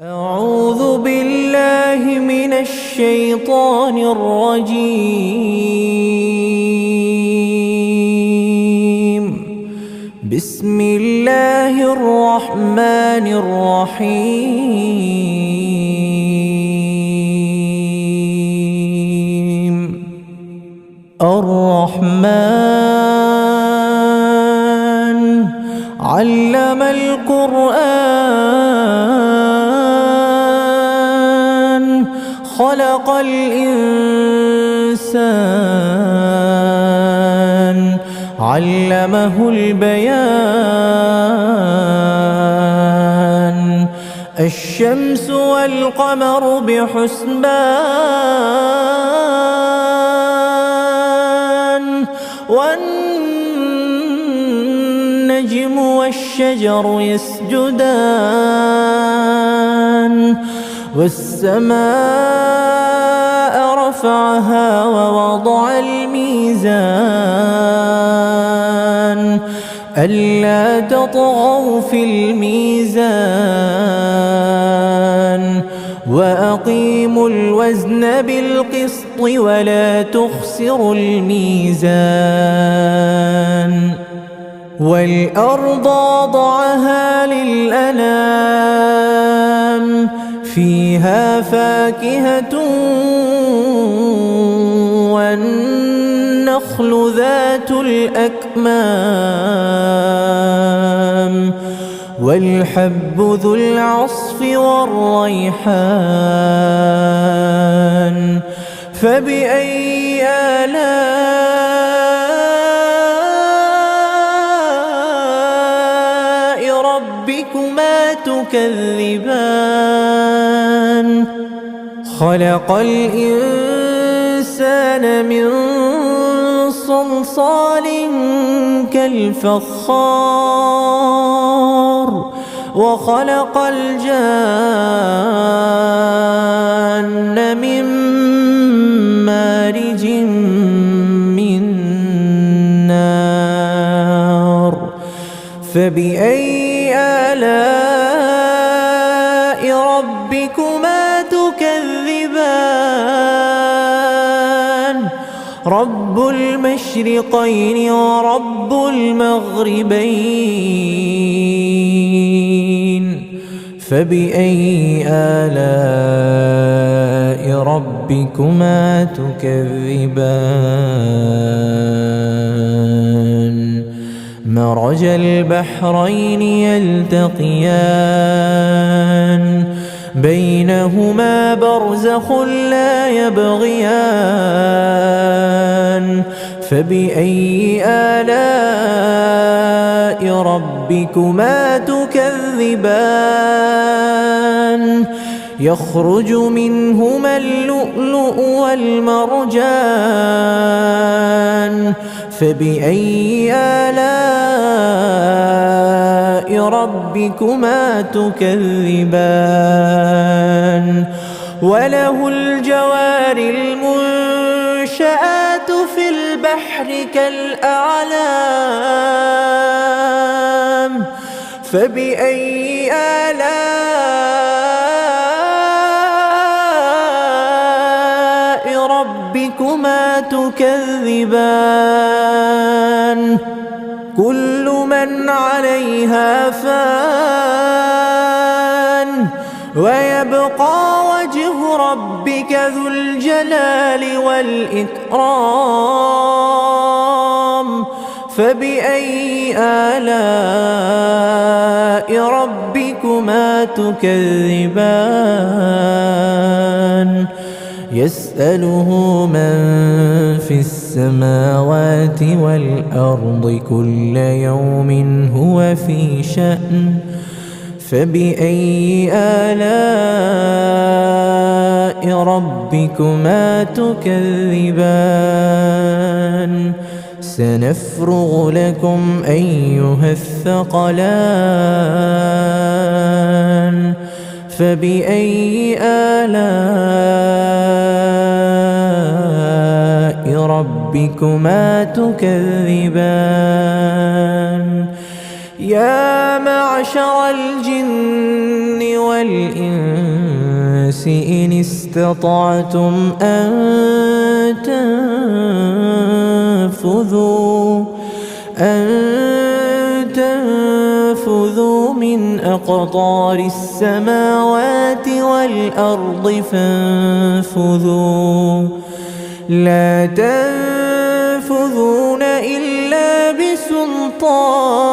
أعوذ بالله من الشيطان الرجيم. بسم الله الرحمن الرحيم. الرحمن علم القرآن خلق الإنسان علمه البيان. الشمس والقمر بحسبان والنجم والشجر يسجدان والسماء رفعها ووضع الميزان ألا تطغوا في الميزان وأقيموا الوزن بالقسط ولا تخسروا الميزان. والأرض وضعها للأنام فيها فاكهة والنخل ذات الأكمام والحب ذو العصف والريحان. فبأي آلاء ربكما تكذبان؟ خلق الإنسان من صلصال كالفخار وخلق الجان من مارج من نار. فبأي آلاء ربكما تكذبان؟ رب المشرقين ورب المغربين. فبأي آلاء ربكما تكذبان؟ مرج البحرين يلتقيان بينهما برزخ لا يبغيان. فبأي آلاء ربكما تكذبان؟ يخرج منهما اللؤلؤ والمرجان. فبأي آلاء ربكما تكذبان؟ وله الجوار المنشآت في البحر كالأعلام. فبأي آلاء ربكما تكذبان؟ كل من عليها فان ويبقى وجه ربك ذو الجلال والإكرام. فبأي آلاء ربكما تكذبان؟ يسأله من في السماوات والأرض كل يوم هو في شأن. فبأي آلاء ربكما تكذبان؟ سنفرغ لكم أيها الثقلان. فبأي آلاء ربكما تكذبان؟ يا معشر الجن والإنس إن استطعتم أن تنفذوا من أقطار السماوات والأرض فانفذوا لا تنفذون إلا بسلطان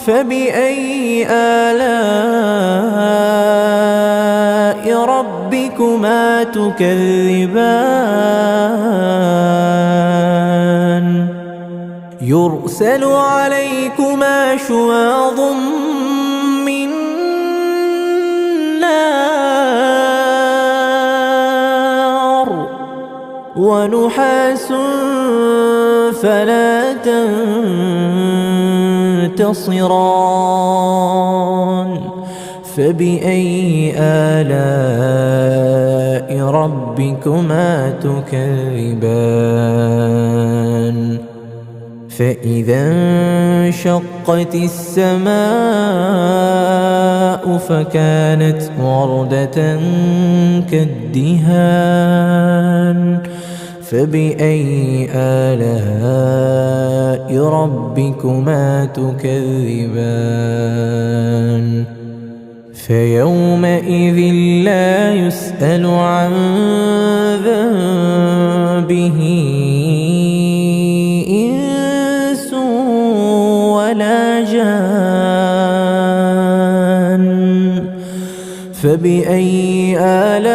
فبأي آلاء ربكما تكذبان يرسل عليكما شواظ من نار ونحاس فلا تنتصران فبأي آلاء ربكما تكذبان فإذا انشقت السماء فكانت وردة كالدهان فبأي آلاء ربكما تكذبان فيومئذ لا يسأل عن ذنبه إنس ولا جان فبأي آلاء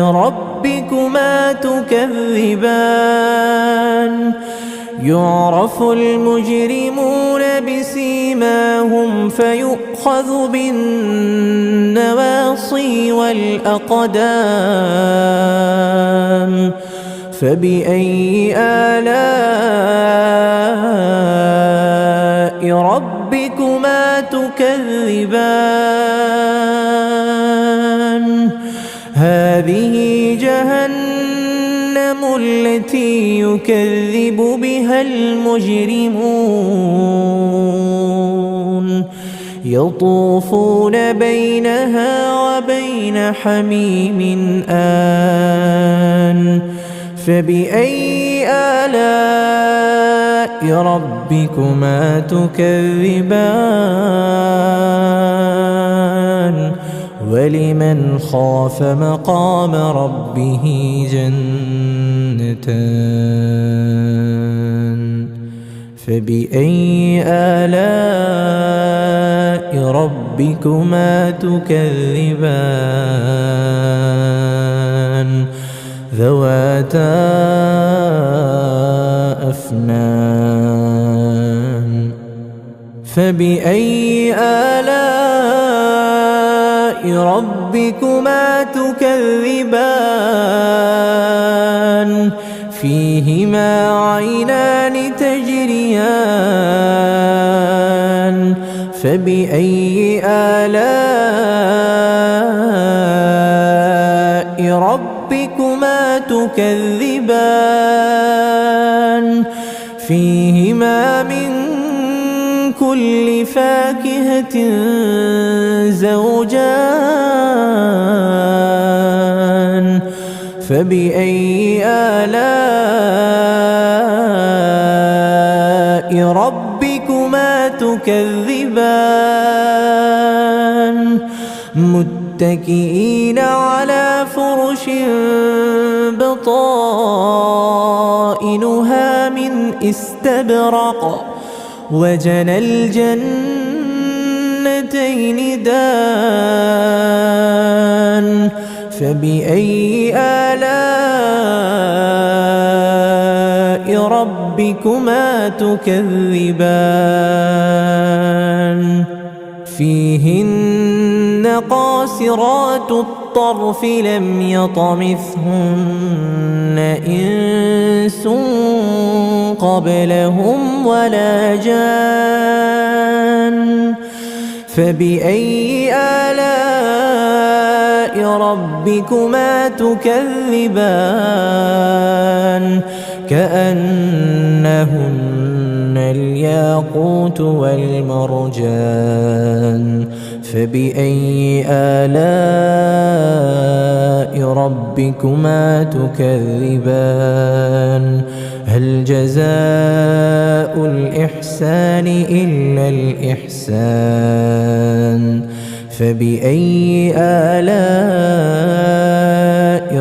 ربكما تكذبان يعرف المجرمون بسيماهم فيؤخذ بالنواصي والأقدام فبأي آلاء ربكما تكذبان هذه جهنم التي يكذب بها المجرمون يطوفون بينها وبين حميم آن فبأي آلاء ربكما تكذبان ولمن خاف مقام ربه جنتان فبأي آلاء ربكما تكذبان ذواتا أفنان فبأي آلاء ربكما تكذبان فيهما عينان تجريان فبأي آلاء ربكما تكذبان فيهما من كل فاكهة زوجان فبأي آلاء ربكما تكذبان متكئين على فرش بطائنها من استبرق وجنى الجنتين دان فبأي آلاء ربكما تكذبان فيهن قاصرات الطرف لم يطمثهن إنس قبلهم ولا جان فبأي آلاء ربكما تكذبان كأنهن الياقوت والمرجان فبأي آلاء ربكما تكذبان هل جزاء الإحسان إلا الإحسان فبأي آلاء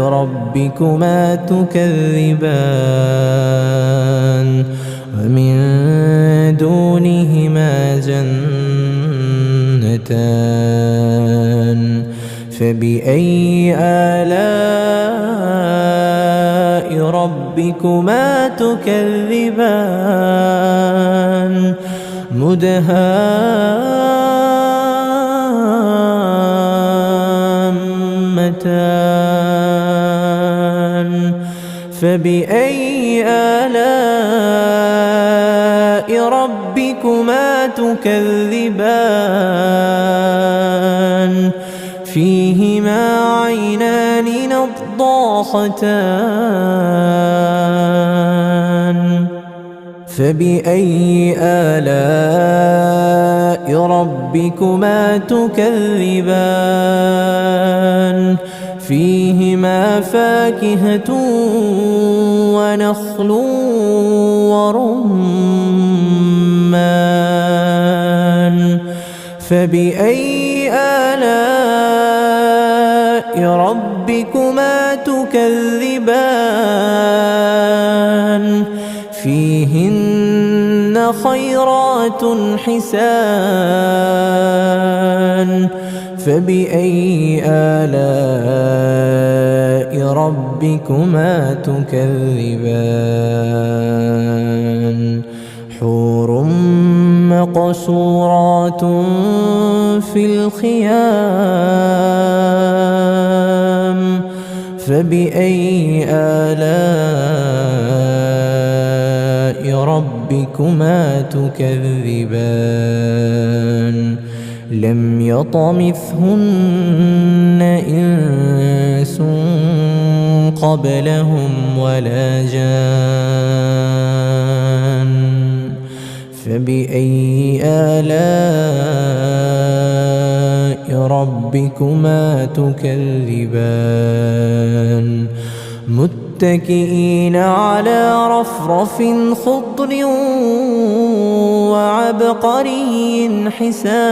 ربكما تكذبان ومن دونهما جنتان فبأي آلاء ربكما تكذبان مدهامتان فبأي آلاء ربكما تكذبان فيهما عينان نضاختان فبأي آلاء ربكما تكذبان فيهما فاكهة ونخل ورمان فبأي آلاء ربكما تكذبان فيهن خيرات حسان فبأي آلاء ربكما تكذبان حور مقصورات في الخيام فبأي آلاء ربكما تكذبان لم يطمثهن إنس قبلهم ولا جان فبأي آلاء ربكما تكذبان متكئين على رفرف خضر وعبقري حسان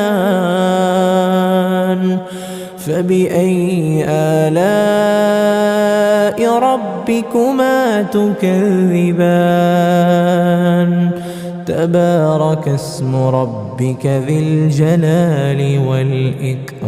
فبأي آلاء ربكما تكذبان تبارك اسم ربك ذي الجلال والإكرام